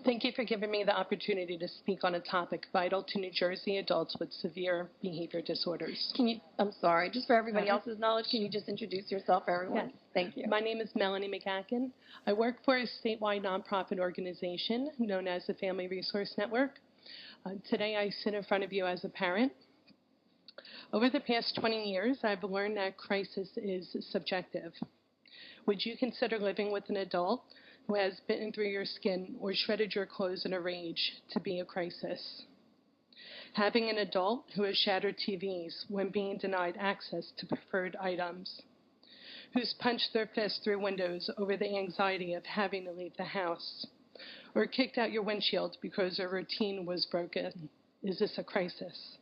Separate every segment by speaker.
Speaker 1: Thank you for giving me the opportunity to speak on a topic vital to New Jersey adults with severe behavior disorders.
Speaker 2: I'm sorry, just for everybody else's knowledge, can you just introduce yourself, everyone?
Speaker 1: Yes.
Speaker 2: Thank you.
Speaker 1: My name is Melanie McGackin. I work for a statewide nonprofit organization known as the Family Resource Network. Today I sit in front of you as a parent. Over the past 20 years, I've learned that crisis is subjective. Would you consider living with an adult who has bitten through your skin or shredded your clothes in a rage to be a crisis? Having an adult who has shattered TVs when being denied access to preferred items, who's punched their fist through windows over the anxiety of having to leave the house, or kicked out your windshield because a routine was broken. Is this a crisis?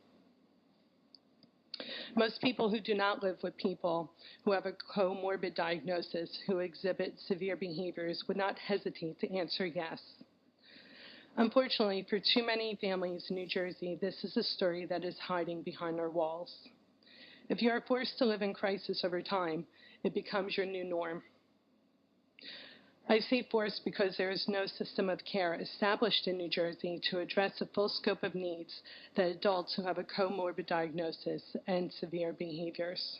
Speaker 1: Most people who do not live with people who have a comorbid diagnosis who exhibit severe behaviors would not hesitate to answer yes. Unfortunately, for too many families in New Jersey, this is a story that is hiding behind our walls. If you are forced to live in crisis over time, it becomes your new norm. I say forced because there is no system of care established in New Jersey to address the full scope of needs that adults who have a comorbid diagnosis and severe behaviors.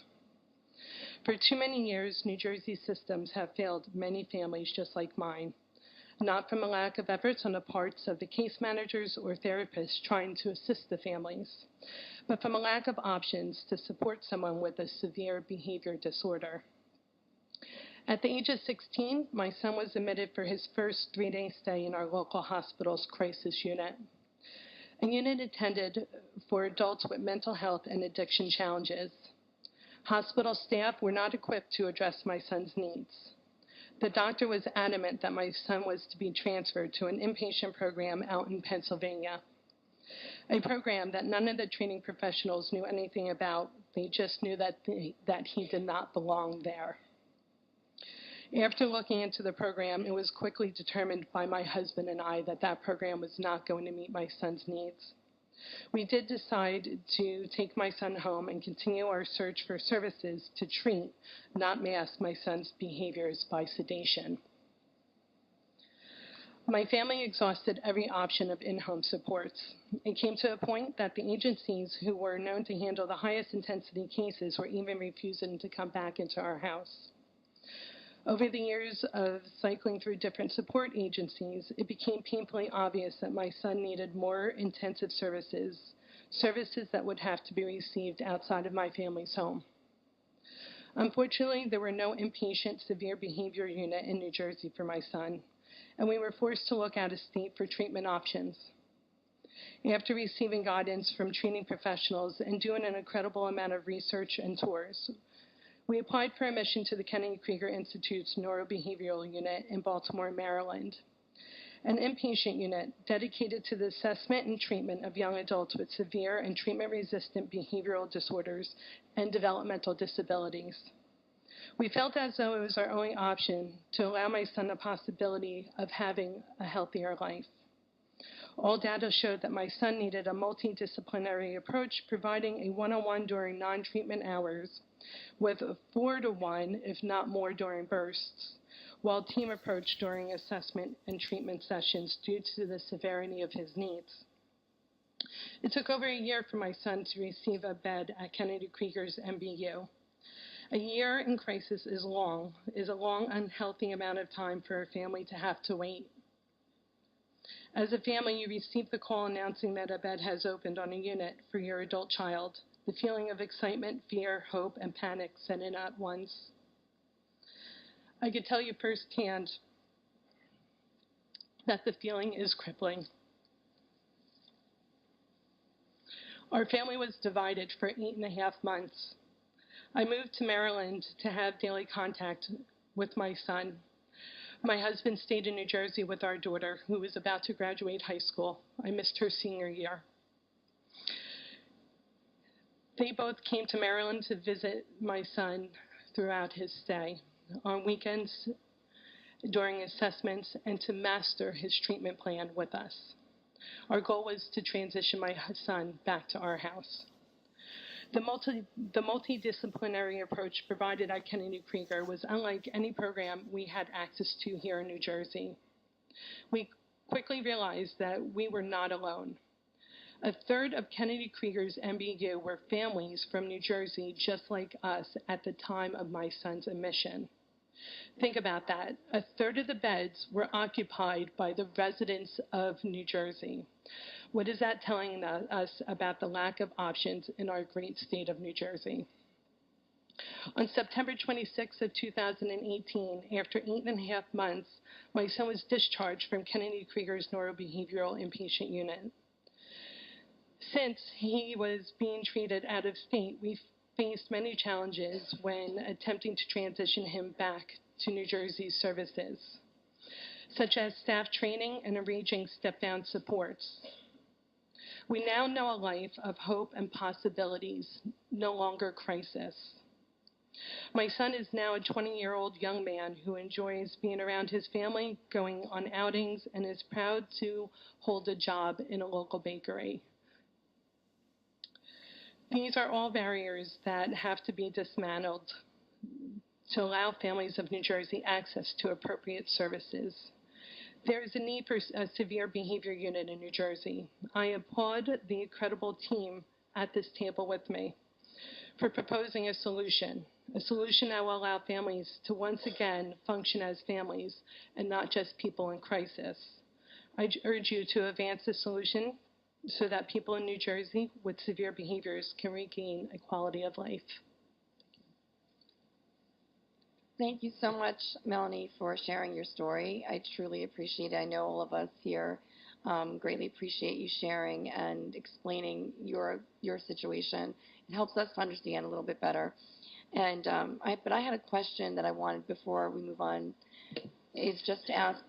Speaker 1: For too many years, New Jersey systems have failed many families just like mine, not from a lack of efforts on the parts of the case managers or therapists trying to assist the families, but from a lack of options to support someone with a severe behavior disorder. At the age of 16, my son was admitted for his first 3-day stay in our local hospital's crisis unit, a unit intended for adults with mental health and addiction challenges. Hospital staff were not equipped to address my son's needs. The doctor was adamant that my son was to be transferred to an inpatient program out in Pennsylvania, a program that none of the training professionals knew anything about. They just knew that he did not belong there. After looking into the program, it was quickly determined by my husband and I that that program was not going to meet my son's needs. We did decide to take my son home and continue our search for services to treat, not mask, my son's behaviors by sedation. My family exhausted every option of in-home supports. It came to a point that the agencies who were known to handle the highest intensity cases were even refusing to come back into our house. Over the years of cycling through different support agencies, it became painfully obvious that my son needed more intensive services that would have to be received outside of my family's home. Unfortunately, there were no inpatient severe behavior unit in New Jersey for my son, and we were forced to look out of state for treatment options. After receiving guidance from training professionals and doing an incredible amount of research and tours, we applied for admission to the Kennedy Krieger Institute's Neurobehavioral Unit in Baltimore, Maryland, an inpatient unit dedicated to the assessment and treatment of young adults with severe and treatment-resistant behavioral disorders and developmental disabilities. We felt as though it was our only option to allow my son the possibility of having a healthier life. All data showed that my son needed a multidisciplinary approach, providing a one-on-one during non-treatment hours, with a 4-to-1, if not more, during bursts, while team approach during assessment and treatment sessions due to the severity of his needs. It took over a year for my son to receive a bed at Kennedy Krieger's MBU. A year in crisis is a long, unhealthy amount of time for a family to have to wait. As a family, you receive the call announcing that a bed has opened on a unit for your adult child. The feeling of excitement, fear, hope, and panic set in at once. I could tell you firsthand that the feeling is crippling. Our family was divided for 8.5 months. I moved to Maryland to have daily contact with my son. My husband stayed in New Jersey with our daughter, who was about to graduate high school. I missed her senior year. They both came to Maryland to visit my son throughout his stay, on weekends, during assessments, and to master his treatment plan with us. Our goal was to transition my son back to our house. The multidisciplinary approach provided at Kennedy Krieger was unlike any program we had access to here in New Jersey. We quickly realized that we were not alone. A third of Kennedy Krieger's MBU were families from New Jersey just like us at the time of my son's admission. Think about that. A third of the beds were occupied by the residents of New Jersey. What is that telling us about the lack of options in our great state of New Jersey? On September 26th of 2018, after 8.5 months, my son was discharged from Kennedy Krieger's neurobehavioral inpatient unit. Since he was being treated out of state, we faced many challenges when attempting to transition him back to New Jersey services, such as staff training and arranging step-down supports. We now know a life of hope and possibilities, no longer crisis. My son is now a 20-year-old young man who enjoys being around his family, going on outings, and is proud to hold a job in a local bakery. These are all barriers that have to be dismantled to allow families of New Jersey access to appropriate services. There is a need for a severe behavior unit in New Jersey. I applaud the incredible team at this table with me for proposing a solution that will allow families to once again function as families and not just people in crisis. I urge you to advance the solution so that people in New Jersey with severe behaviors can regain a quality of life.
Speaker 2: Thank you so much, Melanie, for sharing your story. I truly appreciate it. I know all of us here greatly appreciate you sharing and explaining your situation. It helps us to understand a little bit better. And but I had a question that I wanted before we move on, is just to ask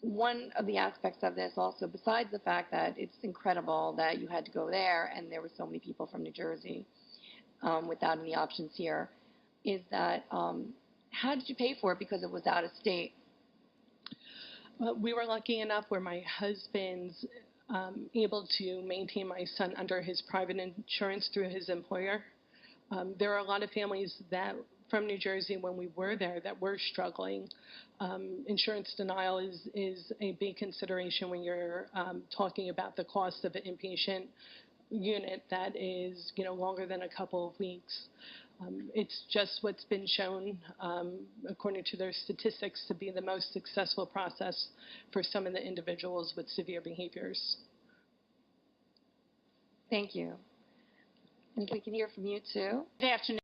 Speaker 2: one of the aspects of this also, besides the fact that it's incredible that you had to go there and there were so many people from New Jersey without any options here, is that how did you pay for it because it was out of state?
Speaker 1: Well, we were lucky enough where my husband's able to maintain my son under his private insurance through his employer. There are a lot of families that from New Jersey when we were there that were struggling. Insurance denial is a big consideration when you're talking about the cost of an inpatient unit that is, longer than a couple of weeks. It's just what's been shown, according to their statistics, to be the most successful process for some of the individuals with severe behaviors.
Speaker 2: Thank you. And if we can hear from you too.
Speaker 3: Good afternoon.